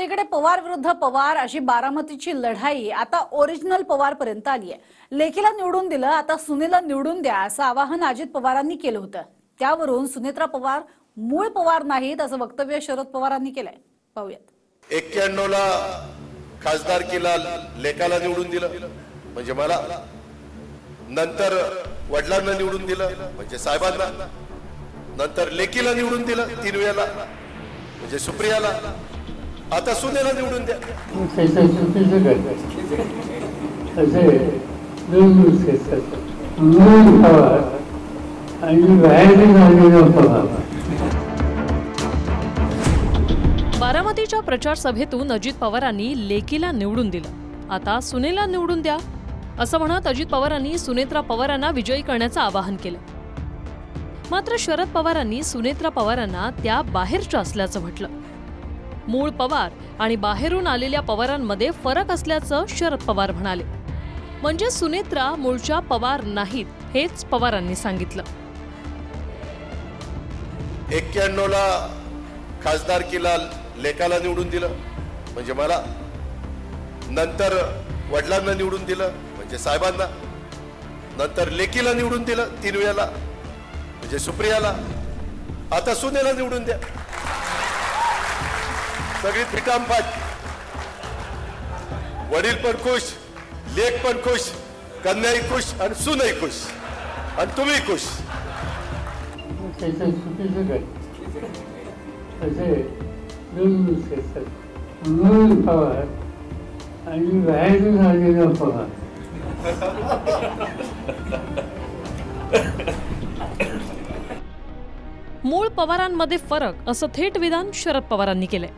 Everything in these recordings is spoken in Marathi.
तर इकडे पवार विरुद्ध पवार अशी बारामतीची लढाई आता ओरिजिनल पवार पर्यंत आली आहे। लेखीला निवडून दिलं, आता सुनेला निवडून द्या असं आवाहन अजित पवारांनी केलं होतं। त्यावरून सुनेत्रा पवार मूळ पवार नाहीत असं वक्तव्य शरद पवारांनी केलंय। पाहूयात। 91 ला खासदारकीला लेकाला निवडून दिलं म्हणजे मला, नंतर वडिलांना निवडून दिलं म्हणजे साहेबांना, नंतर लेकीला निवडून दिलं 3 वेळेला म्हणजे सुप्रियाला, आता सुनेला निवडून द्या। बारामतीच्या प्रचार सभेतून अजित पवारांनी लेकीला निवडून दिलं, आता सुनेला निवडून द्या असं म्हणत अजित पवारांनी सुनेत्रा पवारांना विजयी करण्याचं आवाहन केलं। मात्र शरद पवारांनी सुनेत्रा पवारांना त्या बाहेरच्या असल्याचं म्हटलं। मूळ पवार आणि बाहेरून आलेल्या पवारांमध्ये फरक असल्याचं शरद पवार म्हणाले। म्हणजे सुनेत्रा मूळच्या पवार नाहीत हेच पवारांनी सांगितलं। 91 ला खासदारकीला लेकाला निवडून दिलं म्हणजे मला, नंतर वडिलांना निवडून दिलं म्हणजे साहेबांना, नंतर लेकीला निवडून दिलं 3 वेळेला म्हणजे सुप्रियाला, आता सुनेला निवडून द्या। सगळी फिटामफाट, वडील पण खुश, लेक पण खुश, कन्याही खुश आणि सूनही खुश आणि तुम्ही खुश। मूळ पवारांमध्ये फरक असं थेट विधान शरद पवारांनी केलंय।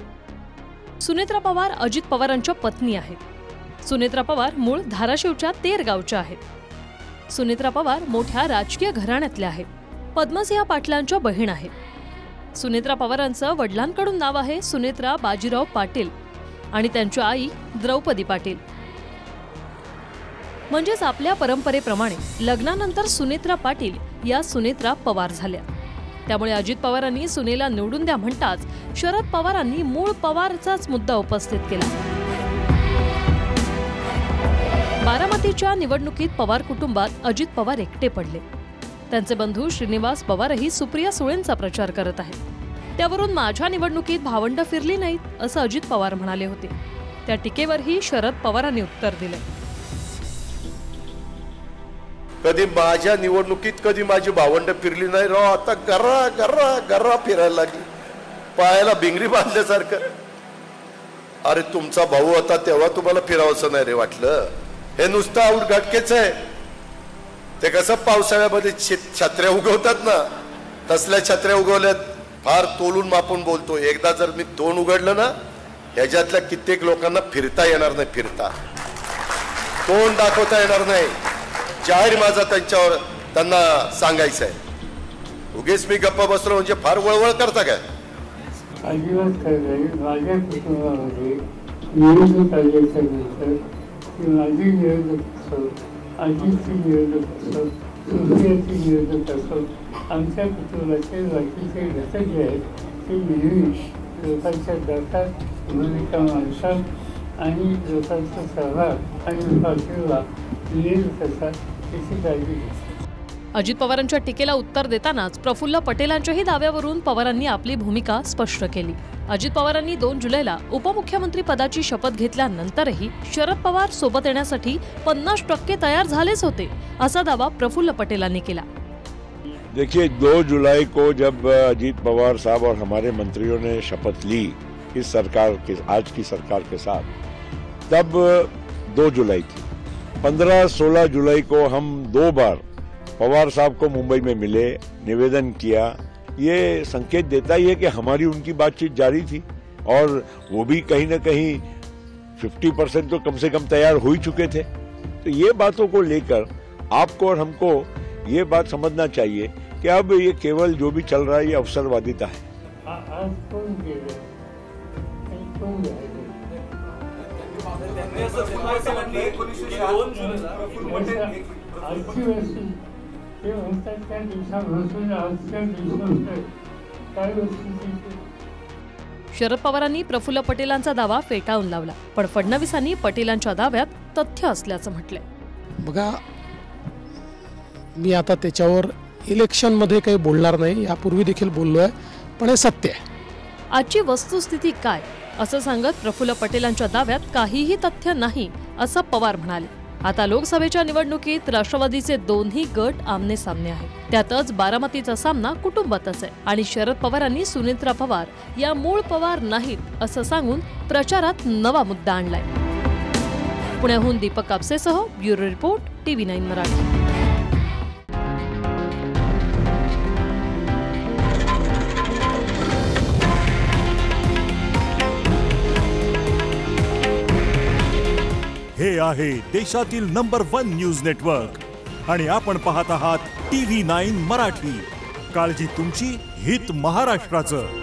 सुनेत्रा पवार अजित पवारांच्या पत्नी आहेत। सुनेत्रा पवार मूळ धाराशिवच्या तेर गावच्या आहेत। सुनेत्रा पवार मोठ्या राजकीय घराण्यातल्या आहेत। पद्मसिंह पाटलांच्या बहीण आहेत। सुनेत्रा पवारांचं वडिलांकडून नाव आहे सुनेत्रा बाजीराव पाटील आणि त्यांच्या आई द्रौपदी पाटील। म्हणजेच आपल्या परंपरेप्रमाणे लग्नानंतर सुनेत्रा पाटील या सुनेत्रा पवार झाल्या। त्यामुळे अजित पवारांनी सुनेला निवडून द्या म्हणताच शरद पवारांनी मूळ पवारचाच मुद्दा उपस्थित केला। बारामतीच्या निवडणुकीत पवार कुटुंबात अजित पवार एकटे पडले। त्यांचे बंधू श्रीनिवास पवारही सुप्रिया सुळेंचा प्रचार करत आहेत। त्यावरून माझ्या निवडणुकीत भावंड फिरली नाहीत असं अजित पवार म्हणाले होते। त्या टीकेवरही शरद पवारांनी उत्तर दिले। कधी माझ्या निवडणुकीत कधी माझी भावंड फिरली नाही राव, आता गर्रा गर्रा गर्रा फिरायला लागली, पायाला भिंगरी बांधल्यासारखं। अरे तुमचा भाऊ होता तेव्हा तुम्हाला फिरावंसं नाही रे वाटलं? हे नुसतं आउटघाटकेच आहे। ते कसं पावसाळ्यामध्ये छत्र्या उगवतात ना, तसल्या छत्र्या उगवल्यात। फार तोलून मापून बोलतो, एकदा जर मी तोंड उघडलं ना ह्याच्यातल्या कित्येक लोकांना फिरता येणार नाही, फिरता तोंड दाखवता येणार नाही। जाहीर माझा त्यांना सांगायचं आहे। उगीच मी गप्पा बसलो म्हणजे फार वळवळ करता काय? अजिबात नाही। माझ्या कुटुंबामध्ये निवडणूक आल्याच्यानंतर माझी निवडणूक असो, अजितची निवडणूक असो, सुप्रियाची निवडणूक असो, आमच्या कुटुंबाचे बाकीचे घटक जे आहेत ते नेहमी लोकांच्या दरखास्त भूमिका मांडतात आणि लोकांचा सहभाग आणि पाठिंबा मिळेल कसा याची काळजी घेतात। अजित पवारांच्या टीकेला उत्तर देतानाच प्रफुल्ल पटेलांच्याही दाव्यावरून पवारांनी आपली भूमिका स्पष्ट केली। अजित पवारांनी 2 जुलैला उपमुख्यमंत्री पदाची शपथ घेतल्यानंतरही शरद पवार सोबत येण्यासाठी 50% तयार झालेच होते असा दावा प्रफुल्ल पटेलांनी केला। देखिए 2 जुलाई को जब अजीत पवार साहब और हमारे मंत्रियों ने शपथ ली इस सरकार के, आज की सरकार के साथ, तब 2 जुलाई थी। 15-16 जुलाई को हम 2 बार पवार साहब को मुंबई में मिले, निवेदन किया। ये संकेत देता ही है कि हमारी उनकी बातचीत जारी थी और वो भी कहीं ना कहीं 50% तो कम से कम तैयार हो ही चुके थे। तो ये बातों को लेकर आपको और हमको ये बात समझना चाहिए कि अब ये केवल जो भी चल रहा है ये अवसरवादिता है। शरद पवारांनी प्रफुल्ल पटेलांचा दावा फेटाळून लावला, पण फडणवीसांनी पटेलांच्या दाव्यात तथ्य असल्याचं म्हटलंय. बघा, मी आता त्याच्यावर इलेक्शनमध्ये काही बोलणार नाही, यापूर्वी देखील बोललोय, पण हे सत्य आहे. आजची वस्तुस्थिती काय असं सांगत प्रफुल्ल पटेलांच्या दाव्यात काहीही तथ्य नाही असं पवार म्हणाले. आता लोकसभेच्या निवडणुकीत राष्ट्रवादीचे दोन्ही गट आमने सामने आहेत. त्यातच बारामतीचा सामना कुटुंबातच आहे आणि शरद पवारांनी सुनेत्रा पवार या मूळ पवार नाहीत असं सांगून प्रचारात नवा मुद्दा आणलाय. पुण्याहून दीपक कापसेसह ब्युरो रिपोर्ट TV9 मराठी. हे आहे देशातील नंबर 1 न्यूज नेटवर्क आणि आपण पाहत आहात TV9 मराठी. काळजी तुमची, हित महाराष्ट्राचं.